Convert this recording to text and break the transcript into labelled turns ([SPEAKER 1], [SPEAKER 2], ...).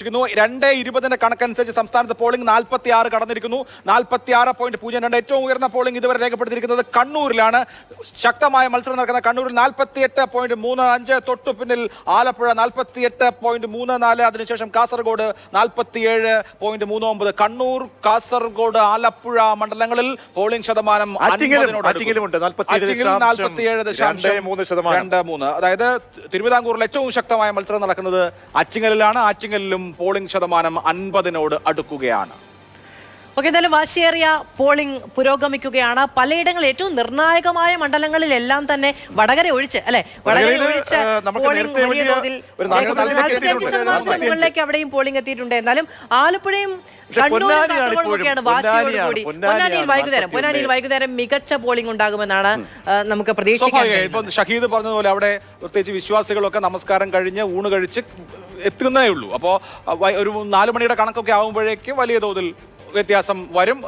[SPEAKER 1] 2:20 കണക്കനുസരിച്ച് സംസ്ഥാനത്ത് പോളിംഗ് 46 കടന്നിരിക്കുന്നു. 46.02 ഏറ്റവും ഉയർന്ന പോളിംഗ് ഇതുവരെ രേഖപ്പെടുത്തിയിരിക്കുന്നത് കണ്ണൂരിലാണ്. ശക്തമായ മത്സരം നടക്കുന്ന കണ്ണൂരിൽ 48.35, തൊട്ടു പിന്നിൽ ആലപ്പുഴ 48.34, അതിനുശേഷം കാസർഗോഡ് 47.39. കണ്ണൂർ, കാസർഗോഡ്, ആലപ്പുഴ മണ്ഡലങ്ങളിൽ പോളിംഗ് ശതമാനം 47.23. അതായത് തിരുവിതാംകൂറിൽ ഏറ്റവും ശക്തമായ മത്സരം നടക്കുന്നത് ആറ്റിങ്ങലിലാണ്. ആറ്റിങ്ങലിലും പോളിംഗ് ശതമാനം 50 അടുക്കുകയാണ്.
[SPEAKER 2] എന്തായാലും വാശിയേറിയ പോളിംഗ് പുരോഗമിക്കുകയാണ്. പലയിടങ്ങളിൽ ഏറ്റവും നിർണായകമായ മണ്ഡലങ്ങളിലെല്ലാം തന്നെ വടകര ഒഴിച്ച് മുകളിലേക്ക് അവിടെയും പോളിംഗ് എത്തിയിട്ടുണ്ട്. എന്നാലും ആലപ്പുഴയും കണ്ണൂരും വാശിയോടുകൂടി പൊന്നാനിയിൽ വൈകുന്നേരം മികച്ച പോളിംഗ് ഉണ്ടാകുമെന്നാണ് നമുക്ക് പ്രതീക്ഷിക്കുന്നത്.
[SPEAKER 1] ഇപ്പൊ ഷഹീദ് പറഞ്ഞതുപോലെ അവിടെ പ്രത്യേകിച്ച് വിശ്വാസികളൊക്കെ നമസ്കാരം കഴിഞ്ഞ് ഊണ് കഴിച്ച് എത്തുന്നേ ഉള്ളൂ. അപ്പോൾ ഒരു 4 മണിയുടെ കണക്കൊക്കെ ആകുമ്പോഴേക്ക് വലിയ തോതിൽ വ്യത്യാസം വരും.